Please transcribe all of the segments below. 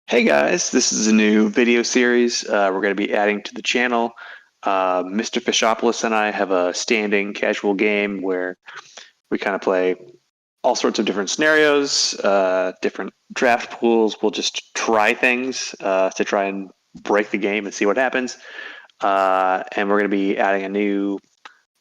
Hey guys, this is a new video series we're going to be adding to the channel. MrFishopolis and I have a standing casual game where we kind of play all sorts of different scenarios, different draft pools. We'll just try things to try and break the game and see what happens. And we're going to be adding a new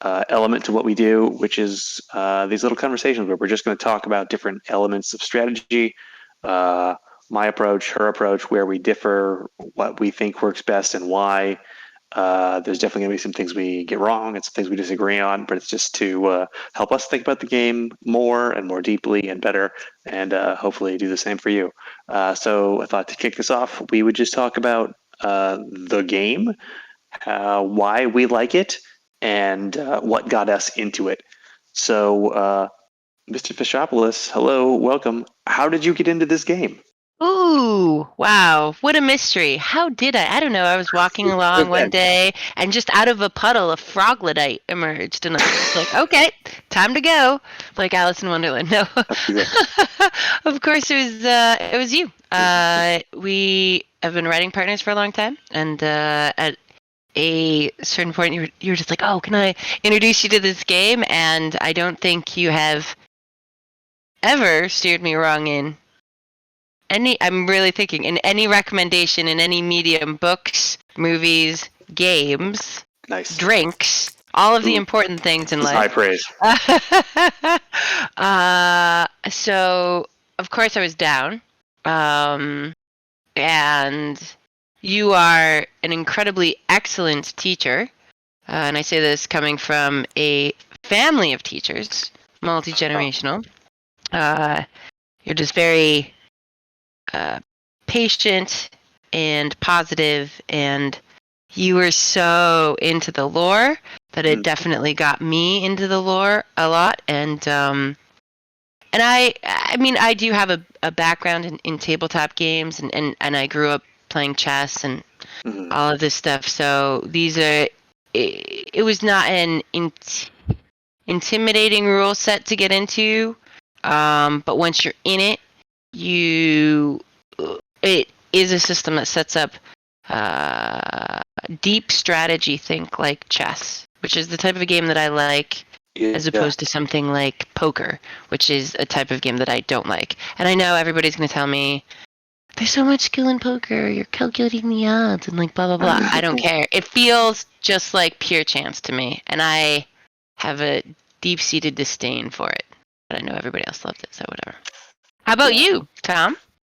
element to what we do, which is these little conversations where we're just going to talk about different elements of strategy, uh, my approach, her approach, where we differ, what we think works best, and why. There's definitely going to be some things we get wrong and some things we disagree on, but it's just to help us think about the game more and more deeply and better, and hopefully do the same for you. So I thought to kick this off, we would just talk about the game, why we like it, and what got us into it. So, Mr. Fishopoulos, hello, welcome. How did you get into this game? Ooh, wow. What a mystery. How did I? I don't know. I was walking along one Event. day and just out of a puddle, a frogletite emerged. And I was just like, okay, time to go. Like Alice in Wonderland. No. Of course, it was you. We have been writing partners for a long time. And at a certain point, you were just like, oh, can I introduce you to this game? And I don't think you have ever steered me wrong in I'm really thinking in any recommendation in any medium, books, movies, games, Nice. drinks, all of the Ooh, important things in this is high life. praise. So of course I was down. Um, and you are an incredibly excellent teacher. And I say this coming from a family of teachers, multi-generational. You're just very uh, patient and positive, and you were so into the lore that it definitely got me into the lore a lot. And I mean, I do have a background in tabletop games, and I grew up playing chess and all of this stuff. So it was not an intimidating rule set to get into, but once you're in it, you it is a system that sets up deep strategy, think like chess, which is the type of game that I like, as opposed to something like poker, which is a type of game that I don't like. And I know everybody's going to tell me, there's so much skill in poker, you're calculating the odds and like blah, blah, blah. I don't care. It feels just like pure chance to me. And I have a deep-seated disdain for it. But I know everybody else loved it, so whatever. How about you, Tom?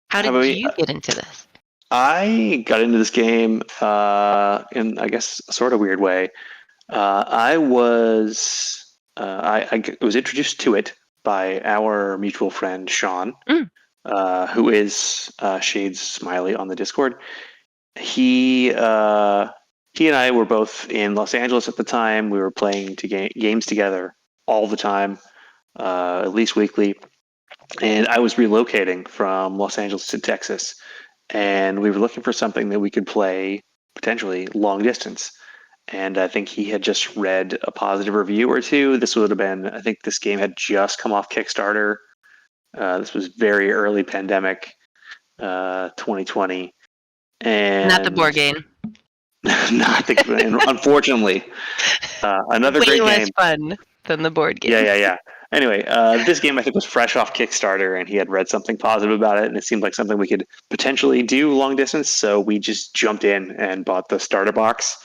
How did you get into this? I got into this game in, I guess, a sort of weird way. I was introduced to it by our mutual friend Sean, who is Shades Smiley on the Discord. He he and I were both in Los Angeles at the time. We were playing games together all the time, at least weekly. And I was relocating from Los Angeles to Texas, and we were looking for something that we could play potentially long distance. And I think he had just read a positive review or two. This would have been, I think this game had just come off Kickstarter. This was very early pandemic, 2020. Not the And board game. not the, unfortunately, another Way great less game. fun than the board game. Yeah. Anyway, this game I think was fresh off Kickstarter, and he had read something positive about it, and it seemed like something we could potentially do long distance. So we just jumped in and bought the starter box.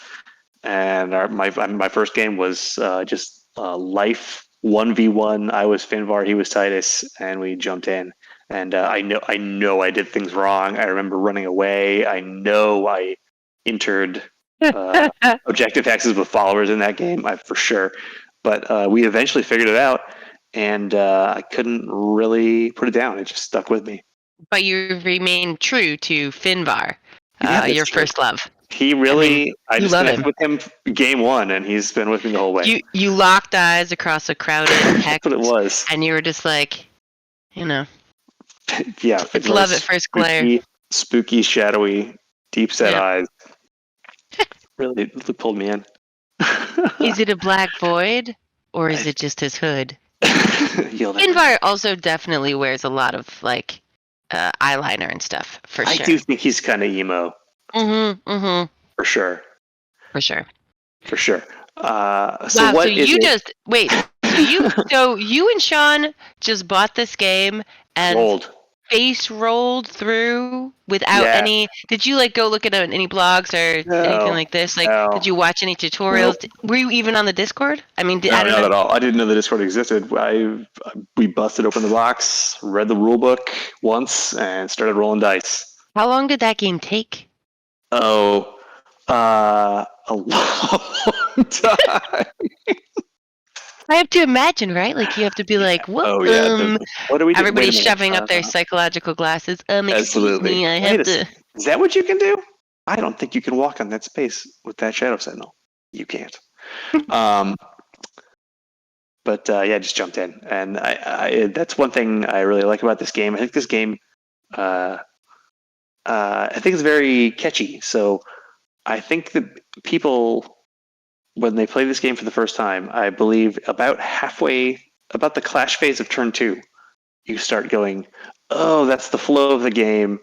And my first game was just life 1v1. I was Finvar, he was Titus, and we jumped in. And I know I did things wrong. I remember running away. I know I entered objective hexes with followers in that game, for sure. But we eventually figured it out, and I couldn't really put it down. It just stuck with me. But you remain true to Finvar, Yeah, that's your true. first love. He I mean, really, I you just love connected him. with him game one, and he's been with me the whole way. You locked eyes across a crowded That's hex, what it was. and you were just like, you know, Yeah, it's love at first glare. spooky, shadowy, deep set Yeah. eyes. Really pulled me in. Is it a black void, or is it just his hood? You'll never know. Finvar also definitely wears a lot of like eyeliner and stuff for I sure. do think he's kind of emo. Mm-hmm. For sure. For sure. For sure. So Wow. So what is you it? just wait. So you and Sean just bought this game and Gold. face rolled through without Yeah. any. Did you like go look at any blogs or anything No. like this? Like, did No. you watch any tutorials? Nope. Were you even on the Discord? I mean, I No, don't not know. at all. I didn't know the Discord existed. We busted open the box, read the rule book once, and started rolling dice. How long did that game take? Oh, a long time. I have to imagine, right? Like you have to be Yeah. like, what? Oh yeah. What do we do? Wait a Everybody's minute. shoving up their psychological glasses. Excuse Absolutely. me, I Wait have a to. second. Is that what you can do? I don't think you can walk on that space with that shadow signal. You can't. Um, but yeah, I just jumped in, and that's one thing I really like about this game. I think this game, uh, I think it's very catchy. So I think that people, when they play this game for the first time, I believe about halfway, about the clash phase of turn 2, you start going, oh, that's the flow of the game,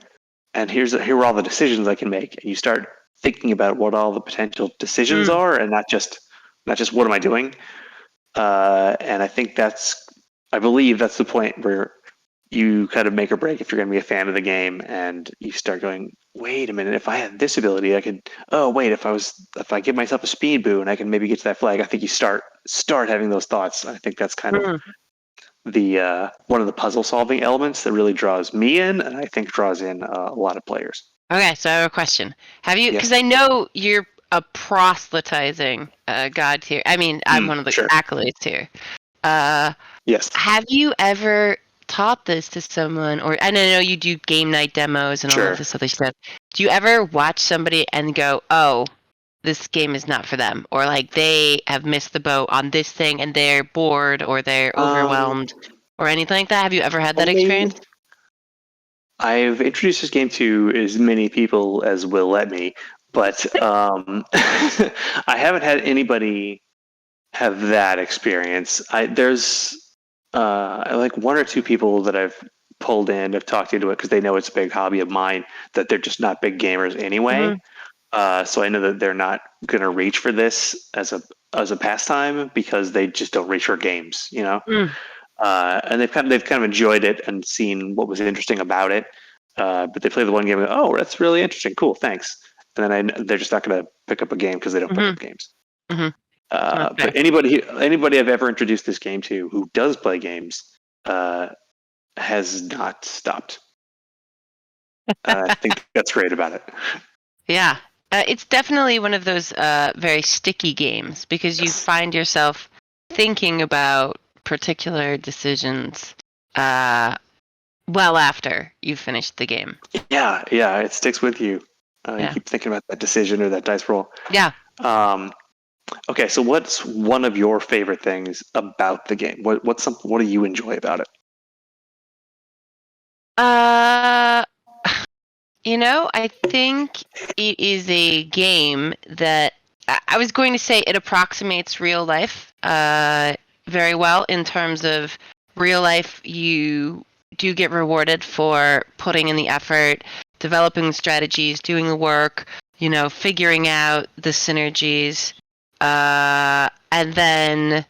and here are all the decisions I can make, and you start thinking about what all the potential decisions Mm, are, and not just what am I doing. And I believe that's the point where you kind of make or break if you're going to be a fan of the game, and you start going, wait a minute, if I had this ability, I could. Oh wait, if I give myself a speed boon, I can maybe get to that flag. I think you start having those thoughts. I think that's kind of mm. the one of the puzzle solving elements that really draws me in, and I think draws in a lot of players. Okay, so I have a question. Have you? Because Yes. I know you're a proselytizing Godtear. I mean, I'm one of the Sure. accolades here. Uh, Yes. have you ever taught this to someone, or and I know you do game night demos and all of Sure. this other stuff. Do you ever watch somebody and go, "Oh, this game is not for them," or like they have missed the boat on this thing and they're bored or they're Um, overwhelmed or anything like that? Have you ever had that only experience? I've introduced this game to as many people as will let me, but I haven't had anybody have that experience. There's like one or two people that I've pulled in, have talked into it because they know it's a big hobby of mine. That they're just not big gamers anyway. Mm-hmm. So I know that they're not going to reach for this as a pastime because they just don't reach for games, you know. Mm. And they've kind of enjoyed it and seen what was interesting about it. But they play the one game and go, oh, that's really interesting. Cool, thanks. And then they're just not going to pick up a game because they don't pick Mm-hmm. up games. Mm-hmm. Okay. But anybody I've ever introduced this game to who does play games has not stopped. I think that's great about it. Yeah. It's definitely one of those very sticky games because you Yes. find yourself thinking about particular decisions well after you've finished the game. Yeah, it sticks with you. You Yeah. keep thinking about that decision or that dice roll. Yeah. Um, okay, so what's one of your favorite things about the game? What do you enjoy about it? Uh, I think it is a game that I was going to say it approximates real life very well in terms of real life. You do get rewarded for putting in the effort, developing strategies, doing the work, figuring out the synergies. And then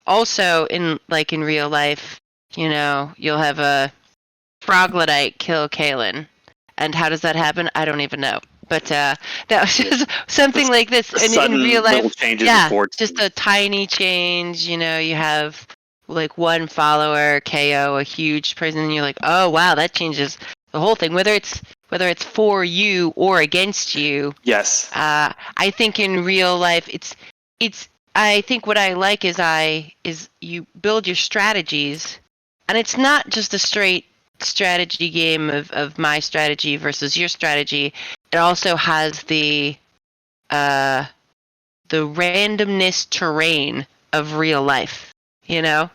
also in real life, you'll have a Froglodyte kill Kalen. And how does that happen? I don't even know. But that was just something like this. In real Sudden little life, changes in yeah, fortune. just a tiny change. You have like one follower KO a huge person, and you're like, oh wow, that changes the whole thing. Whether it's for you or against you. Yes. I think in real life, it's. I think what I like is you build your strategies, and it's not just a straight strategy game of my strategy versus your strategy. It also has uh the randomness terrain of real life. Yeah.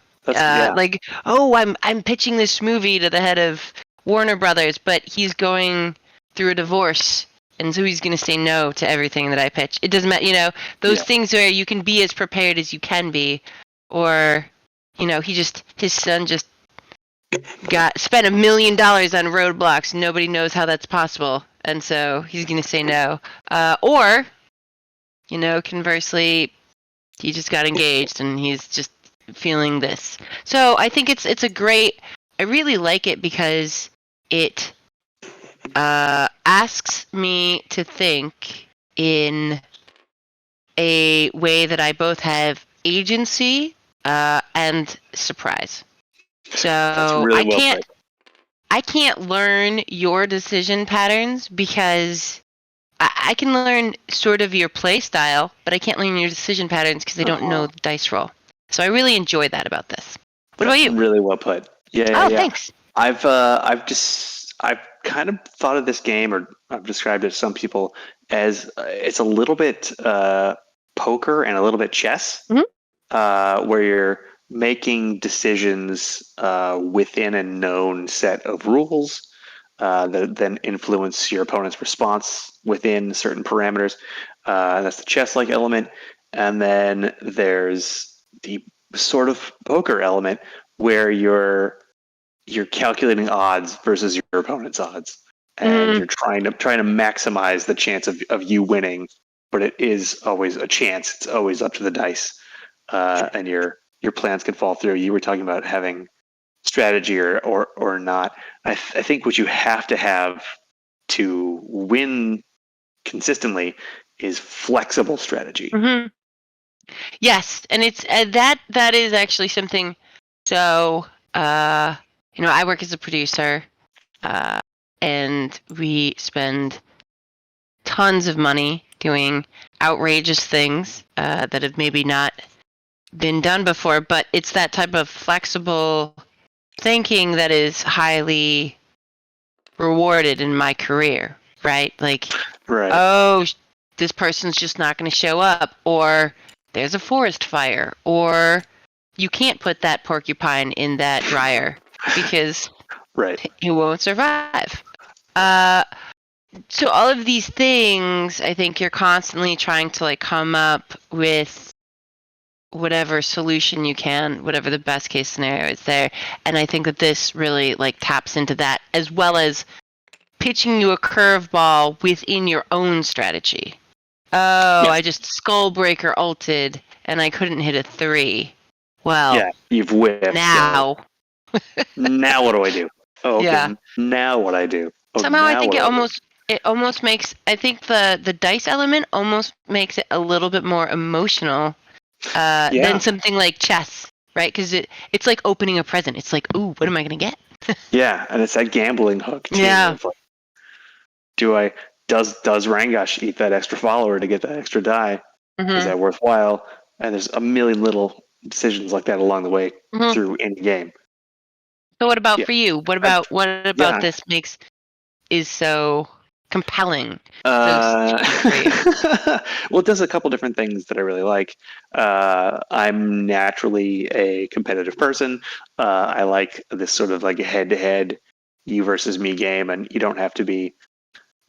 Like, oh, I'm pitching this movie to the head of Warner Brothers, but he's going through a divorce, and so he's going to say no to everything that I pitch. It doesn't matter, those Yeah. things where you can be as prepared as you can be, or his son just spent $1 million on roadblocks. Nobody knows how that's possible, and so he's going to say no. Or, conversely, he just got engaged and he's just feeling this. So I think it's a great. I really like it because it asks me to think in a way that I both have agency and surprise. So That's really well put. I can't learn your decision patterns because I can learn sort of your play style, but I can't learn your decision patterns because I don't know the dice roll. So I really enjoy that about this. What about you? Really well put. Yeah. Thanks. I've kind of thought of this game, or I've described it to some people as it's a little bit poker and a little bit chess, where you're making decisions within a known set of rules that then influence your opponent's response within certain parameters. That's the chess-like element. And then there's the sort of poker element where you're calculating odds versus your opponent's odds, and you're trying to maximize the chance of you winning. But it is always a chance. It's always up to the dice, and your plans can fall through. You were talking about having strategy or not. I think what you have to have to win consistently is flexible strategy. Mm-hmm. Yes, and it's that is actually something. So, I work as a producer, and we spend tons of money doing outrageous things that have maybe not been done before. But it's that type of flexible thinking that is highly rewarded in my career, right? Like, oh, this person's just not going to show up, or there's a forest fire, or you can't put that porcupine in that dryer because he won't survive. So all of these things, I think you're constantly trying to come up with whatever solution you can, whatever the best case scenario is there. And I think that this really taps into that, as well as pitching you a curveball within your own strategy. I just Skullbreaker ulted and I couldn't hit a 3. Well, you've whiffed. Now. Now what do I do? Oh, okay. Yeah. Now what I do? Oh, somehow I think it almost makes, I think the dice element almost makes it a little bit more emotional than something like chess, right? Because it's like opening a present. It's like, ooh, what am I going to get? Yeah, and it's that gambling hook too. Yeah. Does Rangosh eat that extra follower to get that extra die? Is that worthwhile? And there's a million little decisions like that along the way through any game. So what about for you? What about this is so compelling? Well, it does a couple different things that I really like. I'm naturally a competitive person. I like this sort of head-to-head you versus me game, and you don't have to be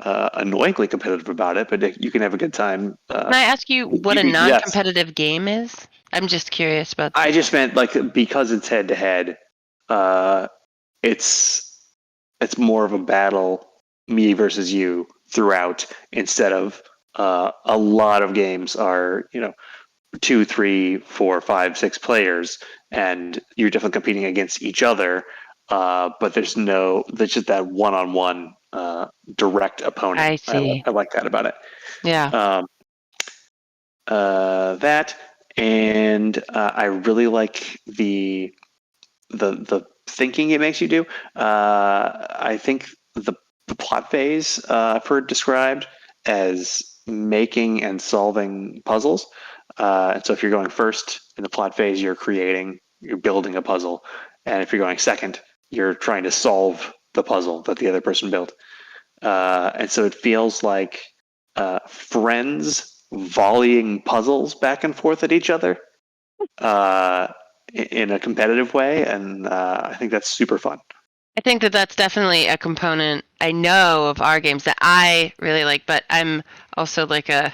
annoyingly competitive about it, but you can have a good time. Can I ask you what a non-competitive game is? I'm just curious about that. I just meant because it's head-to-head, it's more of a battle, me versus you, throughout, instead of a lot of games are 2, 3, 4, 5, 6 players, and you're definitely competing against each other. But there's just that one-on-one direct opponent. I see. I like that about it. Yeah. That, and I really like the thinking it makes you do. I think the plot phase I've heard described as making and solving puzzles. And so if you're going first in the plot phase, you're building a puzzle. And if you're going second, you're trying to solve the puzzle that the other person built. And so it feels like friends volleying puzzles back and forth at each other in a competitive way. And I think that's super fun. I think that that's definitely a component I know of our games that I really like, but I'm also I'm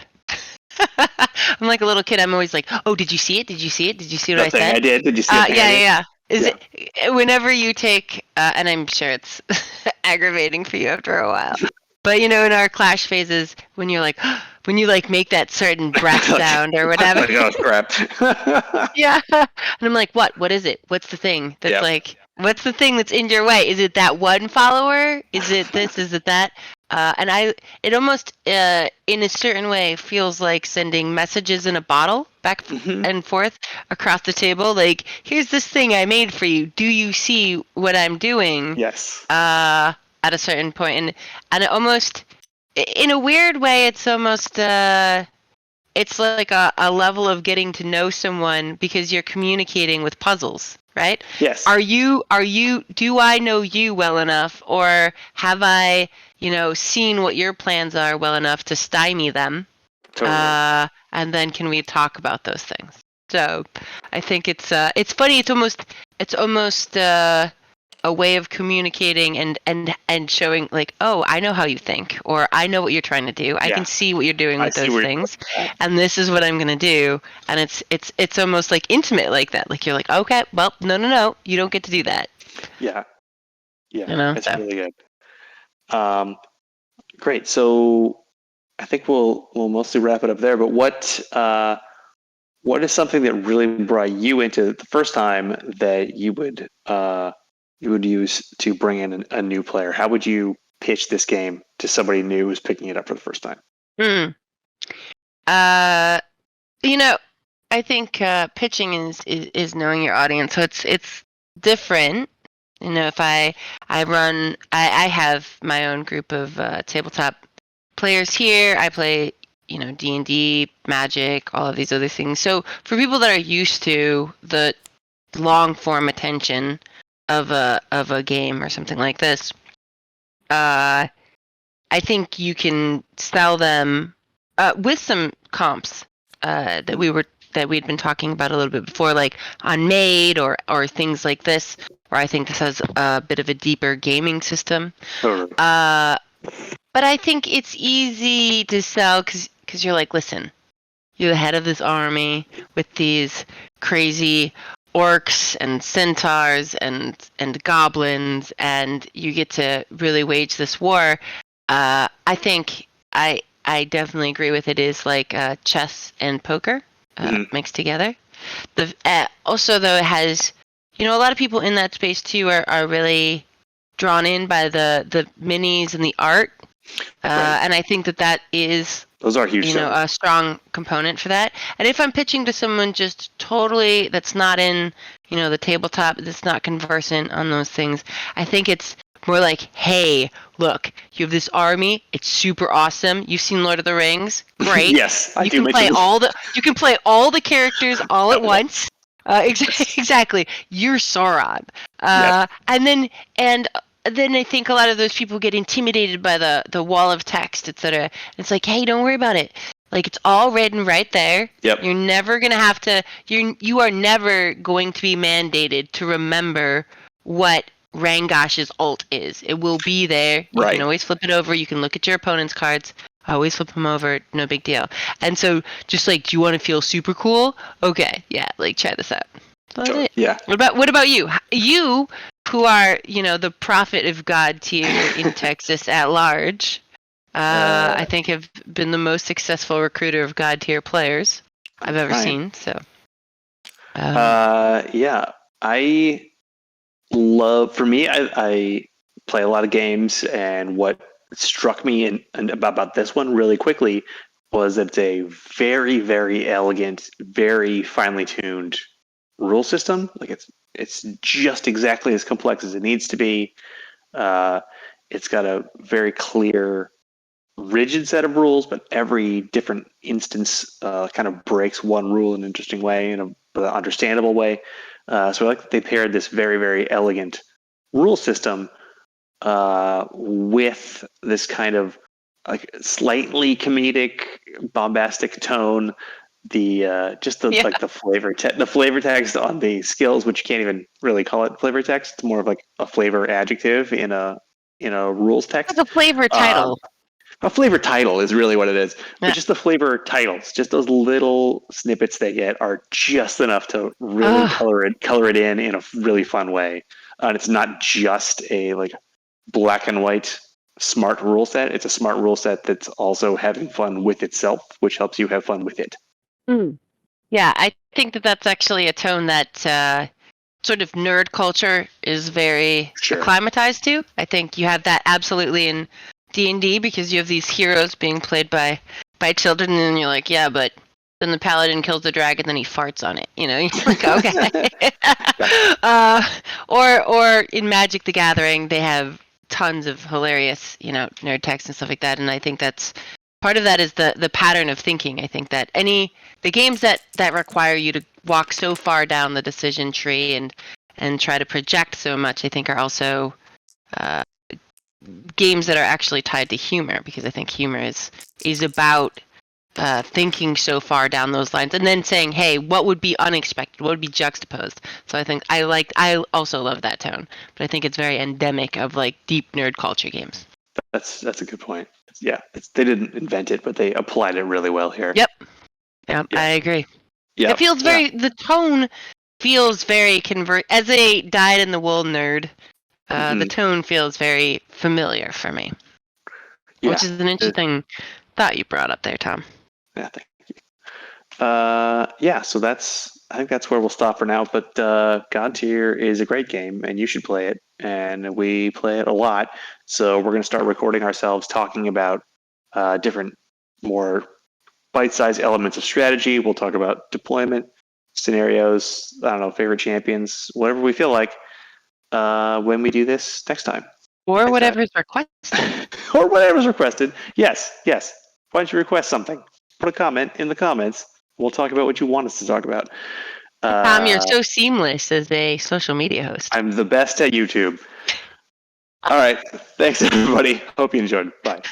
like a little kid. I'm always like, oh, did you see it? Did you see it? Did you see what I said? I did. Did you see it? Yeah. Is Yeah. it whenever you take, and I'm sure it's aggravating for you after a while, but in our clash phases, when you're like, when you like make that certain breath sound or whatever. Like, oh crap. Yeah. And I'm like, what? What is it? What's the thing that's Yep. what's the thing that's in your way? Is it that one follower? Is it this? Is it that? It almost, in a certain way, feels like sending messages in a bottle back Mhm. and forth across the table. Like, here's this thing I made for you. Do you see what I'm doing? Yes. At a certain point, and it almost, in a weird way, it's almost, it's like a level of getting to know someone because you're communicating with puzzles, right? Yes. Do I know you well enough, or have I, seen what your plans are well enough to stymie them? Totally. And then can we talk about those things? So I think it's funny. It's almost a way of communicating and showing, like, oh, I know how you think, or I know what you're trying to do. I Yeah. can see what you're doing I with see those where you're things, going. and this is what I'm gonna do. And it's almost like intimate like that. Like, you're like, okay, well, no, you don't get to do that. Yeah. Yeah. It's So. really good. Great. So I think we'll mostly wrap it up there. But what is something that really brought you into the first time that you would use to bring in a new player? How would you pitch this game to somebody new who's picking it up for the first time? Hmm. Uh, you know, I think pitching is knowing your audience. So it's different. If I have my own group of tabletop players here. I play, D&D, Magic, all of these other things. So for people that are used to the long form attention of a game or something like this, I think you can sell them with some comps that we'd been talking about a little bit before, like on Made or things like this, where I think this has a bit of a deeper gaming system. Totally. But I think it's easy to sell because you're like, listen, you're the head of this army with these crazy orcs and centaurs and goblins, and you get to really wage this war. I think I definitely agree with it. Is like chess and poker mixed together. Also, though, it has, a lot of people in that space too are really drawn in by the minis and the art. Right. And I think that is, Those are huge. a strong component for that. And if I'm pitching to someone just totally that's not in, the tabletop, that's not conversant on those things, I think it's more like, hey, look, you have this army. It's super awesome. You've seen Lord of the Rings. Great. Yes, I do. You can play all the characters all at once. Exactly. You're Sauron. Yes. And then I think a lot of those people get intimidated by the wall of text, etc. It's like, hey, don't worry about it. Like, it's all written right there. Yep. You're never gonna have to. You are never going to be mandated to remember what Rangosh's ult is. It will be there. You can always flip it over. You can look at your opponent's cards. Always flip them over. No big deal. And so, just like, do you want to feel super cool? Okay, yeah, like, try this out. That's it. Yeah. What about you? You, who are, the prophet of Godtear in Texas at large, I think have been the most successful recruiter of Godtear players I've ever seen. So. Yeah, I love. For me, I play a lot of games, and what struck me and about this one really quickly was that it's a very, very elegant, very finely tuned rule system. Like, it's just exactly as complex as it needs to be. It's got a very clear, rigid set of rules, but every different instance kind of breaks one rule in an interesting way, in an understandable way. So I like that they paired this very, very elegant rule system with this kind of like slightly comedic, bombastic tone. Like the flavor text on the skills, which you can't even really call it flavor text. It's more of like a flavor adjective in a rules text. It's a flavor title. A flavor title is really what it is. But Yeah. just the flavor titles, just those little snippets they get are just enough to really color it in a really fun way. And it's not just a like black and white smart rule set. It's a smart rule set that's also having fun with itself, which helps you have fun with it. Yeah, I think that that's actually a tone that sort of nerd culture is very acclimatized to. I think you have that absolutely in D&D because you have these heroes being played by children, and then you're like, yeah, but then the paladin kills the dragon, then he farts on it. You know, you're like, okay. Or in Magic the Gathering, they have tons of hilarious, nerd text and stuff like that, and I think that's part of that is the pattern of thinking. I think that the games that require you to walk so far down the decision tree and try to project so much, I think are also games that are actually tied to humor, because I think humor is about thinking so far down those lines and then saying, hey, what would be unexpected? What would be juxtaposed? So I think I also love that tone, but I think it's very endemic of like deep nerd culture games. That's a good point. Yeah, they didn't invent it, but they applied it really well here. Yep, I agree. Yeah, it feels the tone feels very as a dyed-in-the-wool nerd. The tone feels very familiar for me, which is an interesting thought you brought up there, Tom. Yeah, thank you. So I think that's where we'll stop for now. But Godtear is a great game, and you should play it. And we play it a lot. So we're going to start recording ourselves talking about different, more bite-sized elements of strategy. We'll talk about deployment, scenarios, I don't know, favorite champions, whatever we feel like when we do this next time. Or whatever's requested. Or whatever's requested. Yes. Why don't you request something? Put a comment in the comments. We'll talk about what you want us to talk about. Tom, you're so seamless as a social media host. I'm the best at YouTube. All right. Thanks, everybody. Hope you enjoyed. Bye.